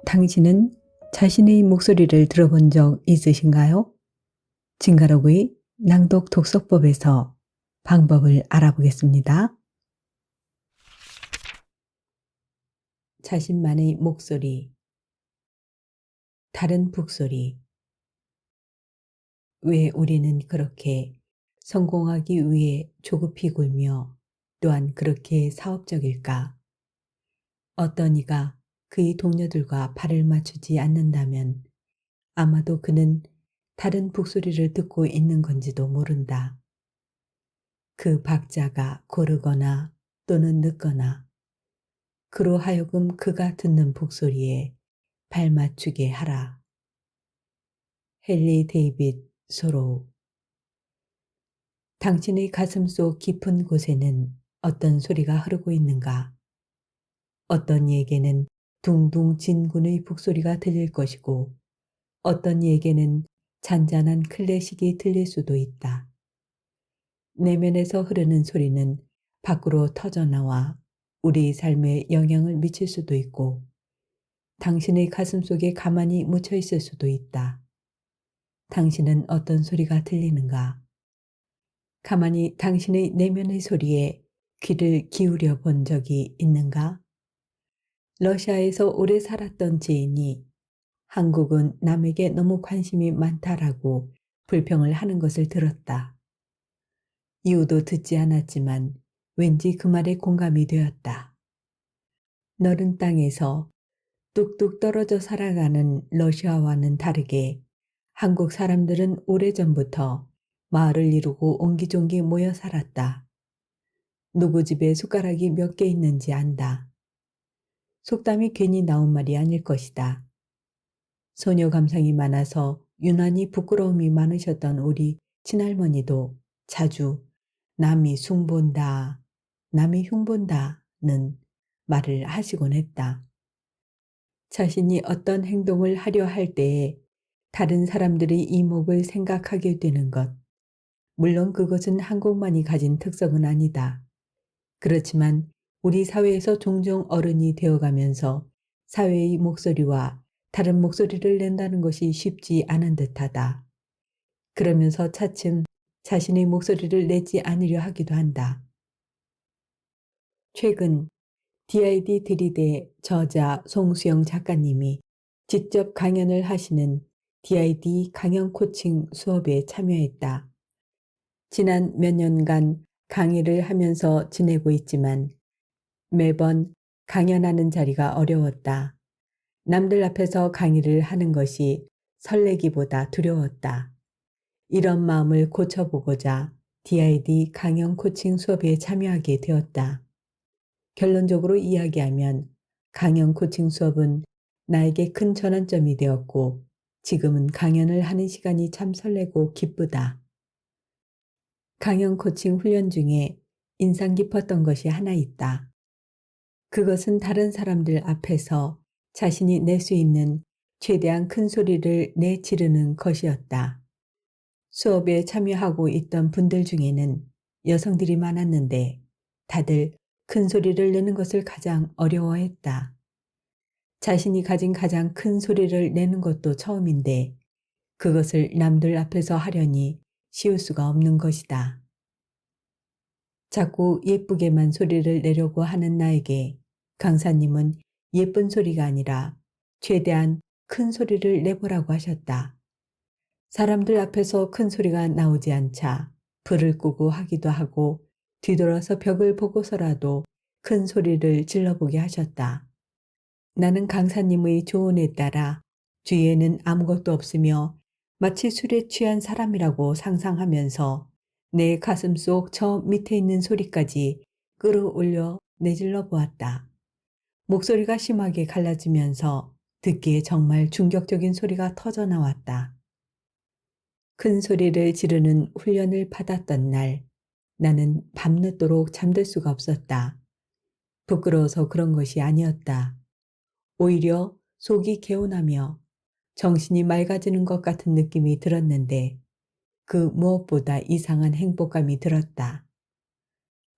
당신은 자신의 목소리를 들어본 적 있으신가요? 진가로그의 낭독 독서법에서 방법을 알아보겠습니다. 자신만의 목소리, 다른 북소리. 왜 우리는 그렇게 성공하기 위해 조급히 굴며 또한 그렇게 사업적일까? 어떤 이가 그의 동료들과 발을 맞추지 않는다면 아마도 그는 다른 북소리를 듣고 있는 건지도 모른다. 그 박자가 고르거나 또는 늦거나 그로 하여금 그가 듣는 북소리에 발맞추게 하라. 헨리 데이빗 소로우. 당신의 가슴속 깊은 곳에는 어떤 소리가 흐르고 있는가? 어떤 이에게는 둥둥 진군의 북소리가 들릴 것이고 어떤 이에게는 잔잔한 클래식이 들릴 수도 있다. 내면에서 흐르는 소리는 밖으로 터져나와 우리 삶에 영향을 미칠 수도 있고 당신의 가슴속에 가만히 묻혀 있을 수도 있다. 당신은 어떤 소리가 들리는가? 가만히 당신의 내면의 소리에 귀를 기울여 본 적이 있는가? 러시아에서 오래 살았던 지인이 한국은 남에게 너무 관심이 많다라고 불평을 하는 것을 들었다. 이유도 듣지 않았지만 왠지 그 말에 공감이 되었다. 너른 땅에서 뚝뚝 떨어져 살아가는 러시아와는 다르게 한국 사람들은 오래전부터 마을을 이루고 옹기종기 모여 살았다. 누구 집에 숟가락이 몇 개 있는지 안다. 속담이 괜히 나온 말이 아닐 것이다. 소녀 감성이 많아서 유난히 부끄러움이 많으셨던 우리 친할머니도 자주 남이 숭본다, 남이 흉본다는 말을 하시곤 했다. 자신이 어떤 행동을 하려 할 때에 다른 사람들의 이목을 생각하게 되는 것. 물론 그것은 한국만이 가진 특성은 아니다. 그렇지만 우리 사회에서 종종 어른이 되어가면서 사회의 목소리와 다른 목소리를 낸다는 것이 쉽지 않은 듯하다. 그러면서 차츰 자신의 목소리를 내지 않으려 하기도 한다. 최근 DID 드리대 저자 송수영 작가님이 직접 강연을 하시는 DID 강연 코칭 수업에 참여했다. 지난 몇 년간 강의를 하면서 지내고 있지만 매번 강연하는 자리가 어려웠다. 남들 앞에서 강의를 하는 것이 설레기보다 두려웠다. 이런 마음을 고쳐보고자 DID 강연 코칭 수업에 참여하게 되었다. 결론적으로 이야기하면 강연 코칭 수업은 나에게 큰 전환점이 되었고 지금은 강연을 하는 시간이 참 설레고 기쁘다. 강연 코칭 훈련 중에 인상 깊었던 것이 하나 있다. 그것은 다른 사람들 앞에서 자신이 낼 수 있는 최대한 큰 소리를 내지르는 것이었다. 수업에 참여하고 있던 분들 중에는 여성들이 많았는데 다들 큰 소리를 내는 것을 가장 어려워했다. 자신이 가진 가장 큰 소리를 내는 것도 처음인데 그것을 남들 앞에서 하려니 쉬울 수가 없는 것이다. 자꾸 예쁘게만 소리를 내려고 하는 나에게 강사님은 예쁜 소리가 아니라 최대한 큰 소리를 내보라고 하셨다. 사람들 앞에서 큰 소리가 나오지 않자 불을 끄고 하기도 하고 뒤돌아서 벽을 보고서라도 큰 소리를 질러보게 하셨다. 나는 강사님의 조언에 따라 주위에는 아무것도 없으며 마치 술에 취한 사람이라고 상상하면서 내 가슴속 저 밑에 있는 소리까지 끌어올려 내질러 보았다. 목소리가 심하게 갈라지면서 듣기에 정말 충격적인 소리가 터져 나왔다. 큰 소리를 지르는 훈련을 받았던 날, 나는 밤늦도록 잠들 수가 없었다. 부끄러워서 그런 것이 아니었다. 오히려 속이 개운하며 정신이 맑아지는 것 같은 느낌이 들었는데 그 무엇보다 이상한 행복감이 들었다.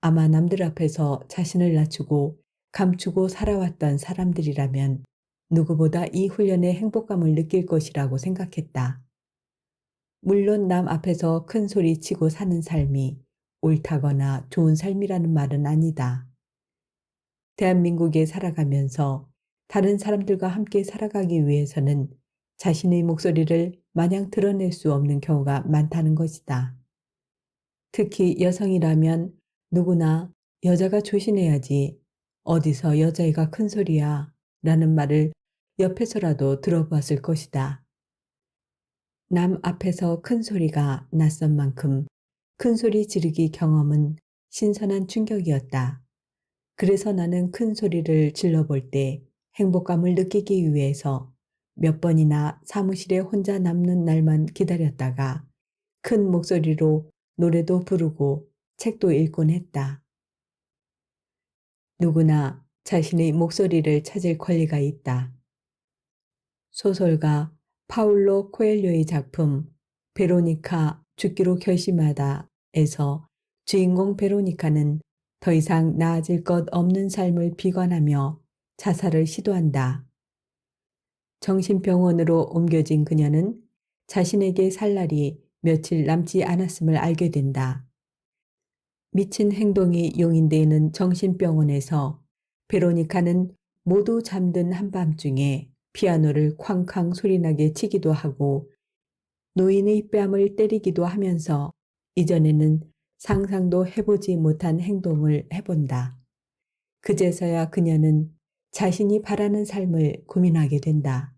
아마 남들 앞에서 자신을 낮추고 감추고 살아왔던 사람들이라면 누구보다 이 훈련의 행복감을 느낄 것이라고 생각했다. 물론 남 앞에서 큰 소리 치고 사는 삶이 옳다거나 좋은 삶이라는 말은 아니다. 대한민국에 살아가면서 다른 사람들과 함께 살아가기 위해서는 자신의 목소리를 마냥 드러낼 수 없는 경우가 많다는 것이다. 특히 여성이라면 누구나 여자가 조심해야지, 어디서 여자애가 큰 소리야 라는 말을 옆에서라도 들어봤을 것이다. 남 앞에서 큰 소리가 낯선 만큼 큰 소리 지르기 경험은 신선한 충격이었다. 그래서 나는 큰 소리를 질러볼 때 행복감을 느끼기 위해서 몇 번이나 사무실에 혼자 남는 날만 기다렸다가 큰 목소리로 노래도 부르고 책도 읽곤 했다. 누구나 자신의 목소리를 찾을 권리가 있다. 소설가 파울로 코엘료의 작품 베로니카 죽기로 결심하다에서 주인공 베로니카는 더 이상 나아질 것 없는 삶을 비관하며 자살을 시도한다. 정신병원으로 옮겨진 그녀는 자신에게 살 날이 며칠 남지 않았음을 알게 된다. 미친 행동이 용인되는 정신병원에서 베로니카는 모두 잠든 한밤중에 피아노를 쾅쾅 소리나게 치기도 하고 노인의 뺨을 때리기도 하면서 이전에는 상상도 해보지 못한 행동을 해본다. 그제서야 그녀는 자신이 바라는 삶을 고민하게 된다.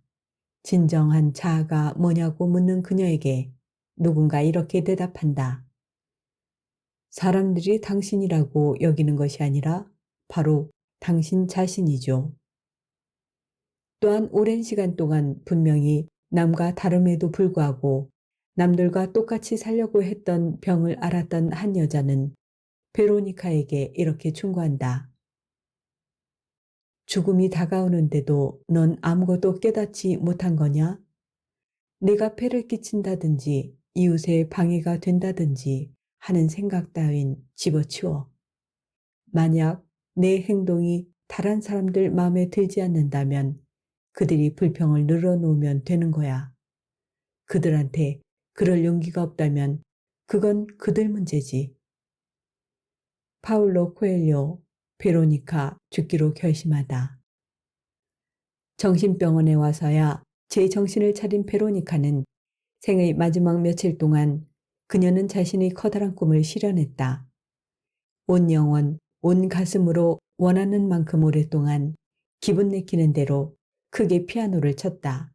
진정한 자아가 뭐냐고 묻는 그녀에게 누군가 이렇게 대답한다. 사람들이 당신이라고 여기는 것이 아니라 바로 당신 자신이죠. 또한 오랜 시간 동안 분명히 남과 다름에도 불구하고 남들과 똑같이 살려고 했던 병을 앓았던 한 여자는 베로니카에게 이렇게 충고한다. 죽음이 다가오는데도 넌 아무것도 깨닫지 못한 거냐? 내가 폐를 끼친다든지 이웃에 방해가 된다든지 하는 생각 따윈 집어치워. 만약 내 행동이 다른 사람들 마음에 들지 않는다면 그들이 불평을 늘어놓으면 되는 거야. 그들한테 그럴 용기가 없다면 그건 그들 문제지. 파울로 코엘료, 베로니카 죽기로 결심하다. 정신병원에 와서야 제 정신을 차린 베로니카는 생의 마지막 며칠 동안 그녀는 자신의 커다란 꿈을 실현했다. 온 영혼, 온 가슴으로 원하는 만큼 오랫동안 기분 내키는 대로 크게 피아노를 쳤다.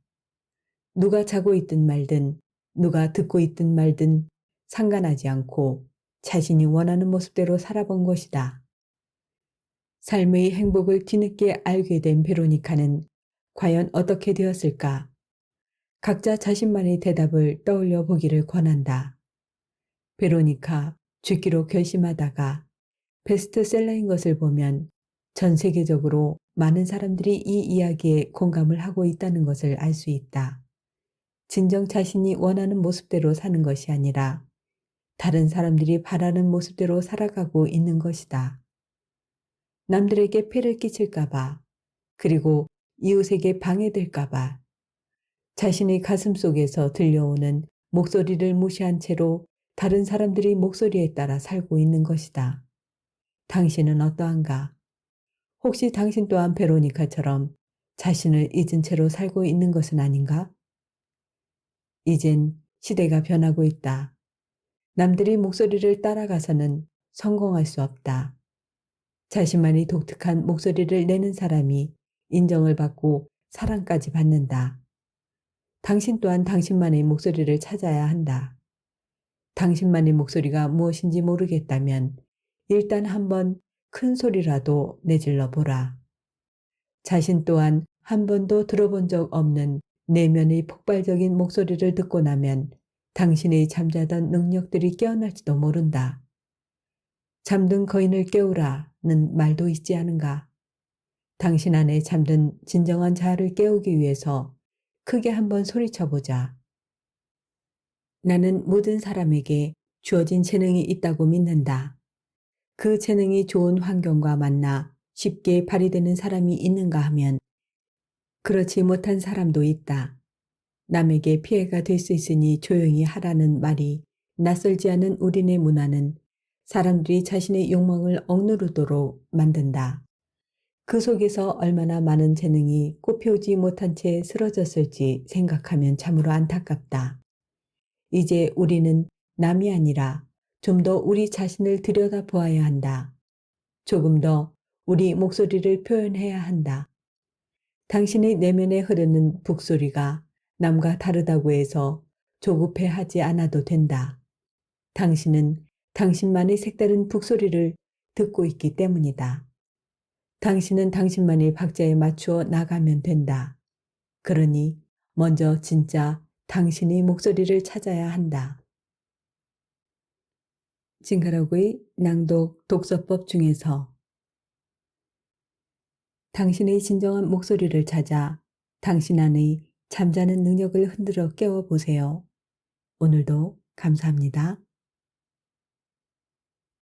누가 자고 있든 말든 누가 듣고 있든 말든 상관하지 않고 자신이 원하는 모습대로 살아본 것이다. 삶의 행복을 뒤늦게 알게 된 베로니카는 과연 어떻게 되었을까? 각자 자신만의 대답을 떠올려 보기를 권한다. 베로니카 죽기로 결심하다가 베스트셀러인 것을 보면 전 세계적으로 많은 사람들이 이 이야기에 공감을 하고 있다는 것을 알 수 있다. 진정 자신이 원하는 모습대로 사는 것이 아니라 다른 사람들이 바라는 모습대로 살아가고 있는 것이다. 남들에게 폐를 끼칠까봐, 그리고 이웃에게 방해될까봐, 자신의 가슴 속에서 들려오는 목소리를 무시한 채로 다른 사람들의 목소리에 따라 살고 있는 것이다. 당신은 어떠한가? 혹시 당신 또한 베로니카처럼 자신을 잊은 채로 살고 있는 것은 아닌가? 이젠 시대가 변하고 있다. 남들이 목소리를 따라가서는 성공할 수 없다. 자신만이 독특한 목소리를 내는 사람이 인정을 받고 사랑까지 받는다. 당신 또한 당신만의 목소리를 찾아야 한다. 당신만의 목소리가 무엇인지 모르겠다면 일단 한번 큰 소리라도 내질러 보라. 자신 또한 한 번도 들어본 적 없는 내면의 폭발적인 목소리를 듣고 나면 당신의 잠자던 능력들이 깨어날지도 모른다. 잠든 거인을 깨우라는 말도 있지 않은가? 당신 안에 잠든 진정한 자아를 깨우기 위해서 크게 한번 소리쳐보자. 나는 모든 사람에게 주어진 재능이 있다고 믿는다. 그 재능이 좋은 환경과 만나 쉽게 발휘되는 사람이 있는가 하면 그렇지 못한 사람도 있다. 남에게 피해가 될 수 있으니 조용히 하라는 말이 낯설지 않은 우리네 문화는 사람들이 자신의 욕망을 억누르도록 만든다. 그 속에서 얼마나 많은 재능이 꽃피우지 못한 채 쓰러졌을지 생각하면 참으로 안타깝다. 이제 우리는 남이 아니라 좀 더 우리 자신을 들여다보아야 한다. 조금 더 우리 목소리를 표현해야 한다. 당신의 내면에 흐르는 북소리가 남과 다르다고 해서 조급해하지 않아도 된다. 당신은 당신만의 색다른 북소리를 듣고 있기 때문이다. 당신은 당신만의 박자에 맞추어 나가면 된다. 그러니 먼저 진짜 당신의 목소리를 찾아야 한다. 징그러구의 낭독 독서법 중에서 당신의 진정한 목소리를 찾아 당신 안의 잠자는 능력을 흔들어 깨워보세요. 오늘도 감사합니다.